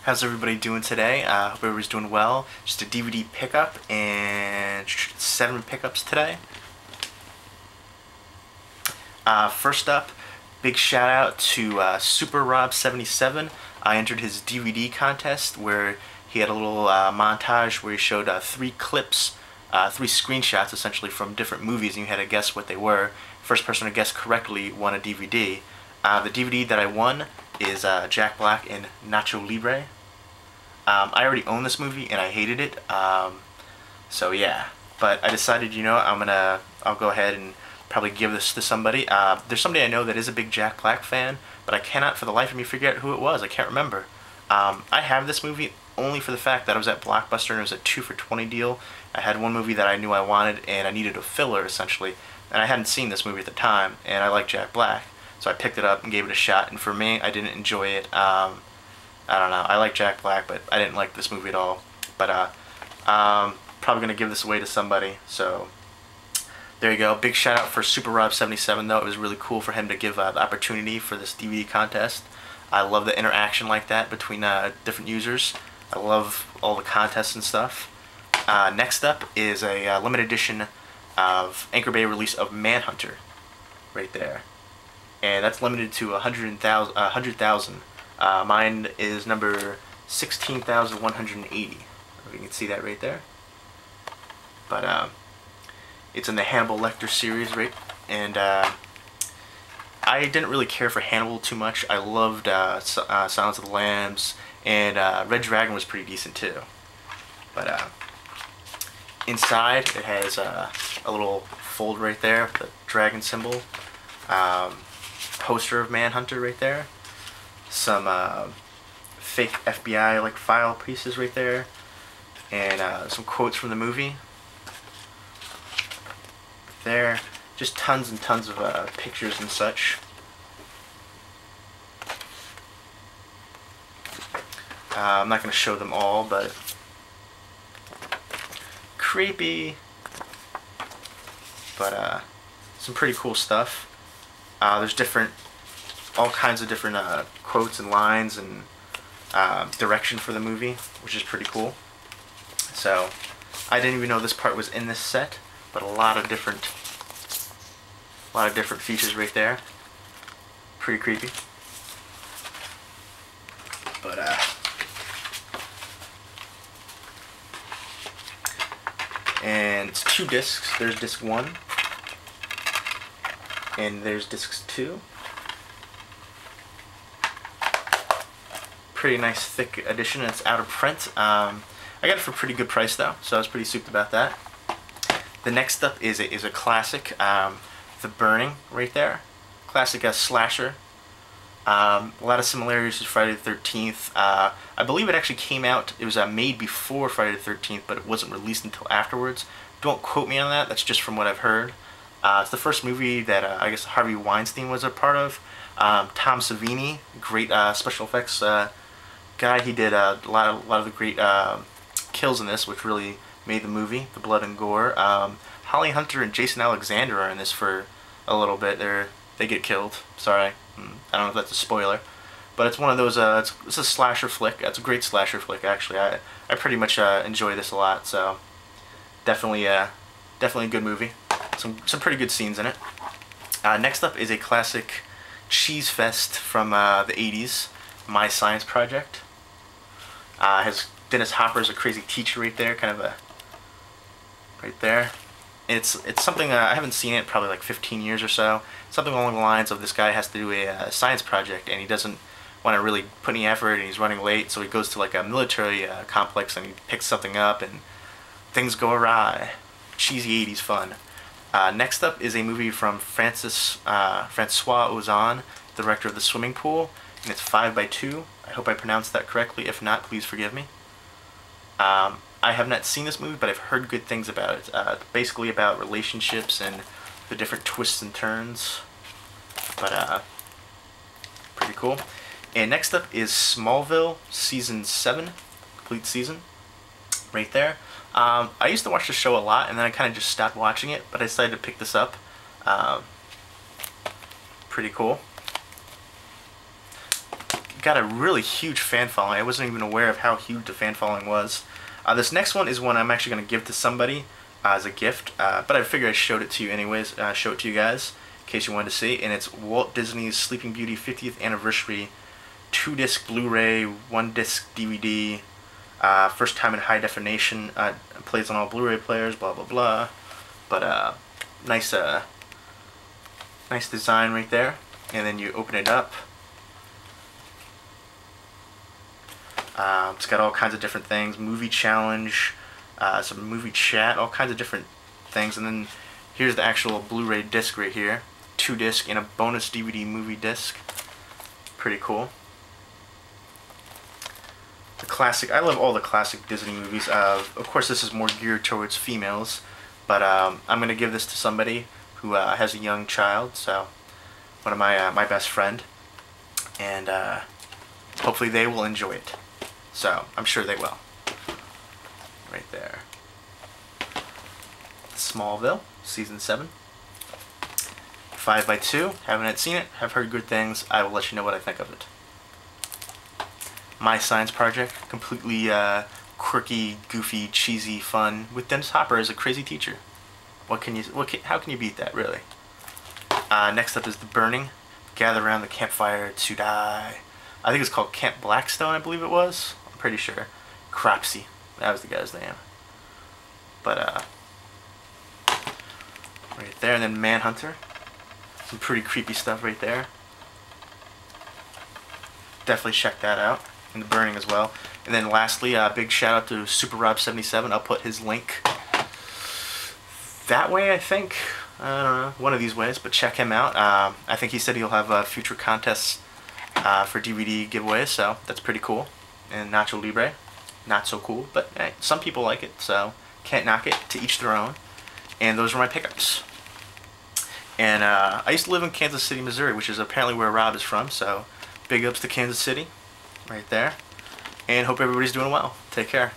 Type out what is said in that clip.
How's everybody doing today? Hope everybody's doing well. Just a DVD pickup and 7 pickups today. First up, big shout out to Super Rob 77. I entered his DVD contest where he had a little montage where he showed 3 clips, 3 screenshots essentially from different movies, and you had to guess what they were. First person to guess correctly won a DVD. The DVD that I won is Jack Black in Nacho Libre. I already own this movie and I hated it, so yeah. But I decided, I'll go ahead and probably give this to somebody. There's somebody I know that is a big Jack Black fan, but I cannot for the life of me figure out who it was. I can't remember. I have this movie only for the fact that I was at Blockbuster and it was a 2 for $20 deal. I had one movie that I knew I wanted and I needed a filler essentially, and I hadn't seen this movie at the time, and I like Jack Black, so I picked it up and gave it a shot. And for me, I didn't enjoy it. I don't know. I like Jack Black, but I didn't like this movie at all. But probably gonna give this away to somebody. So there you go. Big shout out for Super Rob 77 though. It was really cool for him to give the opportunity for this DVD contest. I love the interaction like that between different users. I love all the contests and stuff. Next up is a limited edition of Anchor Bay release of Manhunter, right there, and that's limited to 100,000. Mine is number 16,180. If you can see that right there. But it's in the Hannibal Lecter series, right? And I didn't really care for Hannibal too much. I loved Silence of the Lambs, and Red Dragon was pretty decent too. But inside it has a little fold right there, the dragon symbol, poster of Manhunter right there. Some fake FBI like file pieces right there, and some quotes from the movie there. Just tons and tons of pictures and such. I'm not going to show them all, but creepy, but some pretty cool stuff. There's all kinds of different quotes and lines and direction for the movie, which is pretty cool. So I didn't even know this part was in this set, but a lot of different features right there. Pretty creepy. But and it's 2 discs. There's disc 1 and there's disc 2. Pretty nice thick edition. It's out of print. I got it for a pretty good price though, so I was pretty souped about that. The next up is a classic, The Burning, right there. Classic slasher. A lot of similarities to Friday the 13th. I believe it actually came out, it was made before Friday the 13th, but it wasn't released until afterwards. Don't quote me on that, that's just from what I've heard. It's the first movie that I guess Harvey Weinstein was a part of. Tom Savini, great special effects guy. He did a lot of the great kills in this, which really made the movie, the blood and gore. Holly Hunter and Jason Alexander are in this for a little bit. They get killed. Sorry, I don't know if that's a spoiler, but it's one of those. It's a slasher flick. It's a great slasher flick actually. I pretty much enjoy this a lot. So definitely a good movie. Some pretty good scenes in it. Next up is a classic cheese fest from the 80s, My Science Project. Has Dennis Hopper as a crazy teacher right there, kind of right there. It's something I haven't seen it probably like 15 years or so. Something along the lines of this guy has to do a science project and he doesn't want to really put any effort and he's running late, so he goes to like a military complex and he picks something up and things go awry. Cheesy 80s fun. Next up is a movie from Francois Ozon, director of The Swimming Pool, and it's 5x2. I hope I pronounced that correctly. If not, please forgive me. I have not seen this movie, but I've heard good things about it. It's basically about relationships and the different twists and turns. But pretty cool. And next up is Smallville Season 7, complete season, right there. I used to watch the show a lot, and then I kind of just stopped watching it, but I decided to pick this up. Pretty cool. got a really huge fan following. I wasn't even aware of how huge the fan following was. This next one is one I'm actually going to give to somebody as a gift, but I figured I showed it to you anyways, show it to you guys in case you wanted to see, and it's Walt Disney's Sleeping Beauty 50th Anniversary 2-disc Blu-ray, 1-disc DVD, first time in high definition, plays on all Blu-ray players, blah blah blah, but nice nice design right there, and then you open it up. It's got all kinds of different things, movie challenge, some movie chat, all kinds of different things, and then here's the actual Blu-ray disc right here, 2-disc and a bonus DVD movie disc. Pretty cool. The classic, I love all the classic Disney movies. Of course this is more geared towards females, but I'm going to give this to somebody who has a young child, so one of my best friend, and hopefully they will enjoy it. So, I'm sure they will. Right there. Smallville, Season 7. 5x2. Haven't yet seen it. Have heard good things. I will let you know what I think of it. My Science Project. Completely quirky, goofy, cheesy fun. With Dennis Hopper as a crazy teacher. How can you beat that, really? Next up is The Burning. Gather around the campfire to die. I think it's called Camp Blackstone, I believe it was. Pretty sure. Cropsey. That was the guy's name. But, right there. And then Manhunter. Some pretty creepy stuff right there. Definitely check that out. And The Burning as well. And then lastly, big shout out to SuperRob77. I'll put his link that way, I think. I don't know. One of these ways. But check him out. I think he said he'll have future contests for DVD giveaways, so that's pretty cool. And Nacho Libre, not so cool, but hey, some people like it, so can't knock it, to each their own. And those are my pickups. And I used to live in Kansas City, Missouri, which is apparently where Rob is from, so big ups to Kansas City, right there. And hope everybody's doing well. Take care.